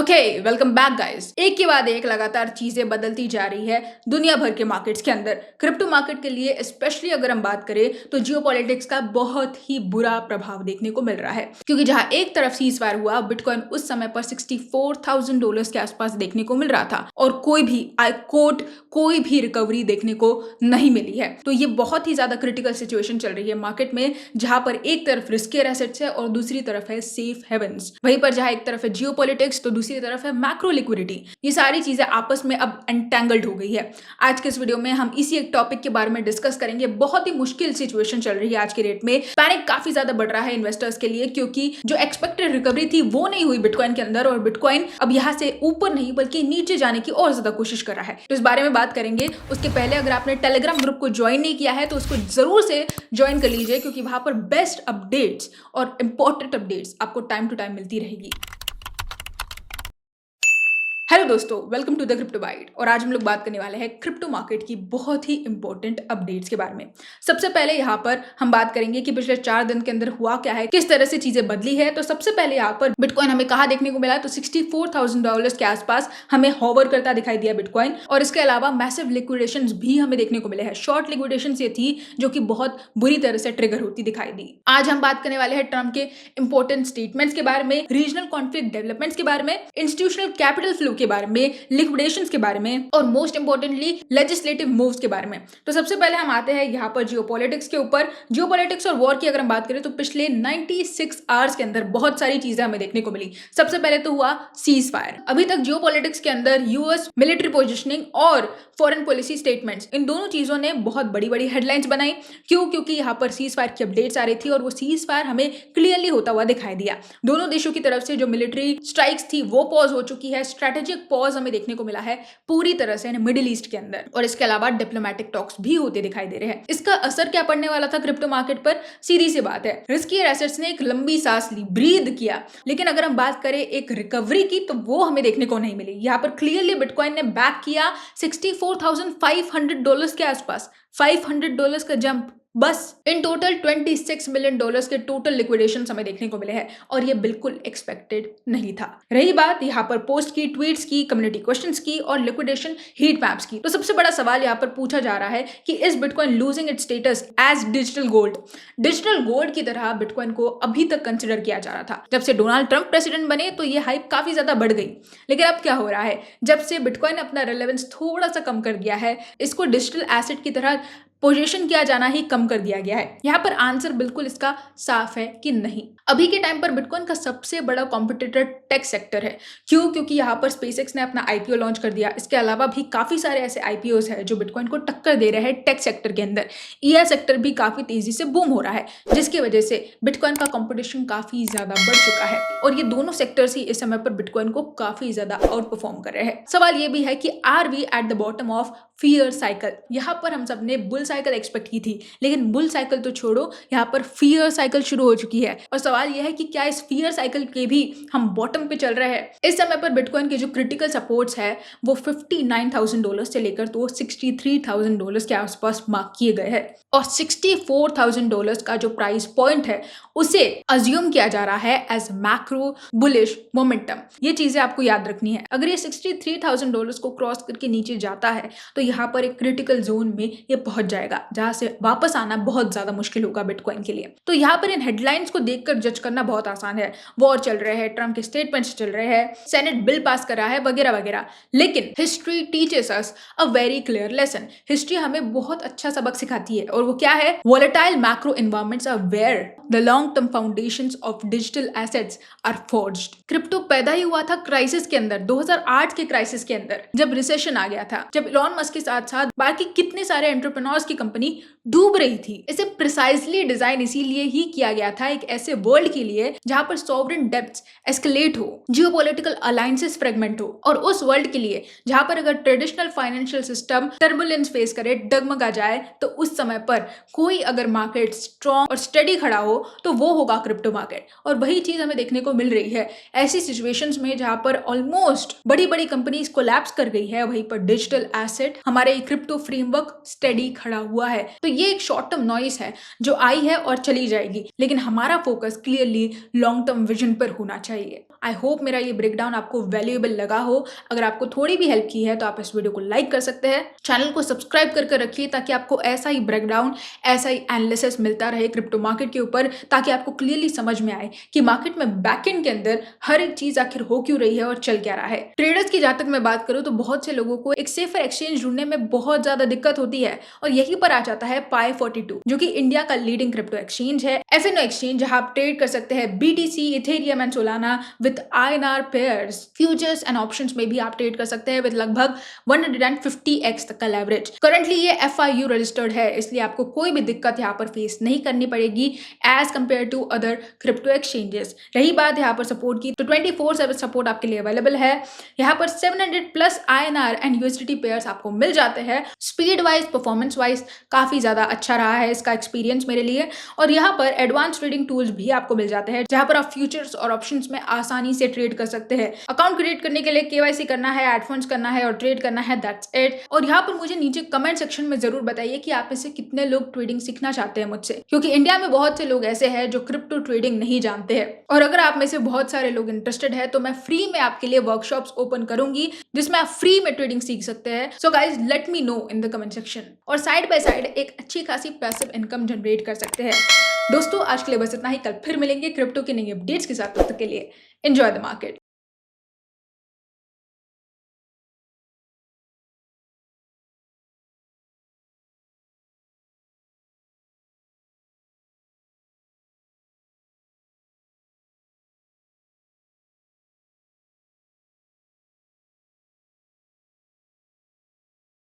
Okay, welcome back guys. एक के बाद एक लगातार चीजें बदलती जा रही है दुनिया भर के मार्केट्स के अंदर। क्रिप्टो मार्केट के लिए स्पेशली अगर हम बात करें तो जियोपॉलिटिक्स का बहुत ही बुरा प्रभाव देखने को मिल रहा है, क्योंकि जहां एक तरफ सीज फायर हुआ, बिटकॉइन उस समय पर $64,000 के आसपास देखने को मिल रहा था और कोई भी आई कोट कोई भी रिकवरी देखने को नहीं मिली है। तो ये बहुत ही ज्यादा क्रिटिकल सिचुएशन चल रही है मार्केट में, जहां पर एक तरफ रिस्कियर एसेट्स है और दूसरी तरफ है सेफ हेवंस। वहीं पर जहां एक तरफ है जियोपॉलिटिक्स तो दूसरी तरफ है मैक्रो लिक्विडिटी। ये सारी चीजें आपस में अब एंटेंगल्ड हो गई है। आज के इस वीडियो में हम इसी एक टॉपिक के बारे में डिस्कस करेंगे। बहुत ही मुश्किल सिचुएशन चल रही है आज के रेट में। पैनिक काफी ज्यादा बढ़ रहा है इन्वेस्टर्स के लिए, क्योंकि जो एक्सपेक्टेड रिकवरी थी वो नहीं हुई बिटकॉइन के अंदर, और बिटकॉइन अब यहाँ से ऊपर नहीं बल्कि नीचे जाने की और ज्यादा कोशिश कर रहा है। तो इस बारे में बात करेंगे। उसके पहले अगर आपने टेलीग्राम ग्रुप को ज्वाइन नहीं किया है तो उसको जरूर से ज्वाइन कर लीजिए, क्योंकि वहां पर बेस्ट अपडेट्स और इंपॉर्टेंट अपडेट्स आपको टाइम टू टाइम मिलती रहेगी। हेलो दोस्तों, welcome to the crypto byte. और आज हम लोग बात करने वाले हैं क्रिप्टो मार्केट की बहुत ही इंपॉर्टेंट अपडेट्स के बारे में। सबसे पहले यहाँ पर हम बात करेंगे कि पिछले 4 दिन के अंदर हुआ क्या है, किस तरह से चीजें बदली है। तो सबसे पहले यहाँ पर बिटकॉइन हमें कहाँ देखने को मिला, तो $64,000 के आसपास हमें हॉवर करता दिखाई दिया बिटकॉइन। और इसके अलावा मैसिव लिक्विडेशन भी हमें देखने को मिले हैं। शॉर्ट लिक्विडेशन ये थी जो कि बहुत बुरी तरह से ट्रिगर होती दिखाई दी। आज हम बात करने वाले हैं ट्रम्प के इंपॉर्टेंट स्टेटमेंट्स के बारे में, रीजनल कॉन्फ्लिक्ट डेवलपमेंट्स के बारे में, इंस्टीट्यूशनल कैपिटल फ्लो के बारे में, लिक्विडेशंस के बारे में और मोस्ट इंपोर्टेंटली लेजिस्लेटिव मूव्स के बारे में। तो सबसे पहले हम आते हैं यहाँ पर जियोपॉलिटिक्स के ऊपर। जियोपॉलिटिक्स और वॉर की अगर हम बात करें तो पिछले 96 आवर्स के अंदर बहुत सारी चीजें हमें देखने को मिली। सबसे पहले तो हुआ सीज फायर। अभी तक जियोपॉलिटिक्स के अंदर यूएस मिलिट्री पोजिशनिंग और फॉरेन पॉलिसी स्टेटमेंट्स, इन दोनों चीजों ने बहुत बड़ी बड़ी हेडलाइंस बनाई। क्यों? क्योंकि यहाँ पर सीज फायर की अपडेट्स आ रही थी और वो सीज फायर हमें क्लियरली होता हुआ दिखाई दिया। दोनों देशों की तरफ से जो मिलिट्री स्ट्राइक्स थी वो पॉज हो चुकी है। स्ट्रेटेजिक पॉज हमें देखने को मिला है पूरी तरह से मिडिल ईस्ट के अंदर, और इसके अलावा डिप्लोमेटिक टॉक्स भी होते दिखाई दे रहे हैं। इसका असर क्या पड़ने वाला था क्रिप्टो मार्केट पर? सीधी सी बात है, रिस्कियर एसेट्स ने एक लंबी सांस ली, ब्रीद किया। लेकिन अगर हम बात करें एक रिकवरी की तो वो हमें देखने को नहीं मिली। यहाँ पर क्लियरली बिटकॉइन ने बैक किया $64,500 के आसपास। $500 का जंप बस। इन टोटल $26 मिलियन के टोटल लिक्विडेशन हमें देखने को मिले हैं, और ये बिल्कुल एक्सपेक्टेड नहीं था। रही बात यहाँ पर पोस्ट की, ट्वीट्स की, कम्युनिटी क्वेश्चंस की और लिक्विडेशन हीट मैप्स की, तो सबसे बड़ा सवाल यहाँ पर पूछा जा रहा है कि is bitcoin losing its status as digital gold? Digital gold की तरह बिटकॉइन को अभी तक कंसिडर किया जा रहा था। जब से डोनाल्ड ट्रंप प्रेसिडेंट बने तो ये हाइप काफी ज्यादा बढ़ गई। लेकिन अब क्या हो रहा है, जब से बिटकॉइन अपना रेलेवेंस थोड़ा सा कम कर दिया है, इसको डिजिटल एसेट की तरह पोजीशन किया जाना ही कम कर दिया गया है। यहाँ पर आंसर बिल्कुल इसका साफ है कि नहीं। अभी के टाइम पर बिटकॉइन का सबसे बड़ा कॉम्पिटिटर टेक सेक्टर है। क्यों? क्योंकि यहाँ पर स्पेसएक्स ने अपना आईपीओ लॉन्च कर दिया। इसके अलावा भी काफी सारे ऐसे आईपीओस है जो बिटकॉइन को टक्कर दे रहे हैं टेक सेक्टर के अंदर। ईआई सेक्टर भी काफी तेजी से बूम हो रहा है, जिसकी वजह से बिटकॉइन का कॉम्पिटिशन काफी ज्यादा बढ़ चुका है, और ये दोनों सेक्टर्स ही इस समय पर बिटकॉइन को काफी ज्यादा आउट परफॉर्म कर रहे हैं। सवाल ये भी है कि are we at the bottom of fear cycle? यहाँ पर हम सबने बुल साइकिल एक्सपेक्ट की थी, लेकिन बुल साइकिल तो छोड़ो, यहाँ पर फियर साइकिल शुरू हो चुकी है। और सवाल यह है कि क्या इस फियर साइकिल के भी हम बॉटम पे चल रहे हैं? इस समय पर बिटकॉइन के जो क्रिटिकल सपोर्ट्स है वो $59,000 से लेकर तो $63,000 के आसपास मार्क किए गए हैं, और $64,000 का जो प्राइस पॉइंट है उसे अज्यूम किया जा रहा है एज मैक्रो बुलिश मोमेंटम। ये चीजें आपको याद रखनी है। अगर ये $63,000 को क्रॉस करके नीचे जाता है तो यहाँ पर एक क्रिटिकल जोन में ये पहुंच जाएगा, जहां से वापस आना बहुत ज्यादा मुश्किल होगा बिटकॉइन के लिए। तो यहाँ पर इन हेडलाइंस को देखकर जज करना बहुत आसान है। वॉर चल रहे हैं, ट्रम्प के स्टेटमेंट्स चल रहे हैं, सेनेट बिल पास कर रहा है, वगैरह वगैरह। लेकिन history teaches us a very clear lesson. History हमें बहुत अच्छा सबक सिखाती है, और वो क्या है? Volatile macro environments are where the long term foundations of digital assets are forged. Crypto पैदा ही हुआ था क्राइसिस के अंदर, 2008 के क्राइसिस के अंदर, जब रिसेशन आ गया था, जब इलॉन मस्क के साथ साथ बाकी कितने सारे एंटरप्रेन्योर्स की कंपनी डूब रही थी। इसे प्रिसाइजली डिजाइन इसीलिए ही किया गया था, एक ऐसे वर्ल्ड के लिए जहां पर सॉवरेन डेब्ट्स एस्केलेट हो, जियोपॉलिटिकल अलायंसेस फ्रेगमेंट हो, और उस वर्ल्ड के लिए जहां पर अगर traditional financial system turbulence face करे, डगमगा जाए, तो उस समय पर कोई अगर मार्केट स्ट्रॉन्ग और स्टडी खड़ा हो तो वो होगा क्रिप्टो मार्केट। और वही चीज हमें देखने को मिल रही है ऐसी सिचुएशंस में जहां पर ऑलमोस्ट बड़ी बड़ी कंपनीज कोलैप्स कर गई है, वहीं पर डिजिटल एसेट हमारे क्रिप्टो फ्रेमवर्क स्टडी खड़ा हुआ है। तो ये एक शॉर्ट टर्म नॉइस है जो आई है और चली जाएगी, लेकिन हमारा focus clearly long term vision पर होना चाहिए। आई होप मेरा ये ब्रेकडाउन आपको वैल्यूएबल लगा हो। अगर आपको थोड़ी भी हेल्प की है तो आप इस वीडियो को लाइक कर सकते हैं, चैनल को सब्सक्राइब करके रखिए ताकि आपको ऐसा ही ब्रेकडाउन, ऐसा ही एनालिसिस मिलता रहे क्रिप्टो मार्केट के ऊपर, ताकि आपको क्लियरली समझ में आए कि मार्केट में बैकएंड के अंदर हर एक चीज आखिर हो क्यों रही है और चल क्या रहा है। ट्रेडर्स की जहां तक मैं बात करूं तो बहुत से लोगों को एक सेफर एक्सचेंज ढूंढने में बहुत ज्यादा दिक्कत होती है और यहीं पर आ जाता है Pi42, जो कि इंडिया का लीडिंग क्रिप्टो एक्सचेंज है, FNO एक्सचेंज, जहां आप ट्रेड कर सकते हैं BTC, Ethereum and Solana with INR pairs. Futures and options में भी आप ट्रेड कर सकते हैं विद लगभग 150x तक का लेवरेज। करंटली ये FIU रजिस्टर्ड है, इसलिए आपको कोई भी दिक्कत यहाँ पर फेस नहीं करनी पड़ेगी as compare to other crypto exchanges. रही बात यहाँ पर सपोर्ट की, तो 24/7 सपोर्ट आपके लिए अवेलेबल है। यहाँ पर 700+ INR एंड USDT पेयर्स आपको मिल जाते हैं। स्पीड वाइज, परफॉर्मेंस वाइज काफी ज्यादा अच्छा रहा है इसका एक्सपीरियंस मेरे लिए। और यहाँ पर एडवांस ट्रेडिंग टूल्स भी आपको मिल जाते हैं, जहां पर आप फ्यूचर्स और ऑप्शंस में आसानी से ट्रेड कर सकते हैं। अकाउंट क्रिएट करने के लिए KYC करना है, एड फंड्स करना है और ट्रेड करना है, दैट्स इट। और यहाँ पर मुझे नीचे कमेंट सेक्शन में जरूर बताइए कि आप में से कितने लोग ट्रेडिंग सीखना चाहते हैं मुझसे, क्योंकि इंडिया में बहुत से लोग ऐसे हैं जो क्रिप्टो ट्रेडिंग नहीं जानते हैं। और अगर आप में से बहुत सारे लोग इंटरेस्टेड है तो मैं फ्री में आपके लिए वर्कशॉप्स ओपन करूंगी जिसमें आप फ्री में ट्रेडिंग सीख सकते हैं। So guys, let me know in the comment section. और साइड बाय साइड एक अच्छी खासी पैसिव इनकम जनरेट कर सकते हैं। दोस्तों, आज के लिए बस इतना ही। कल फिर मिलेंगे क्रिप्टो के नई अपडेट्स के साथ। तब तक के लिए एंजॉय द मार्केट।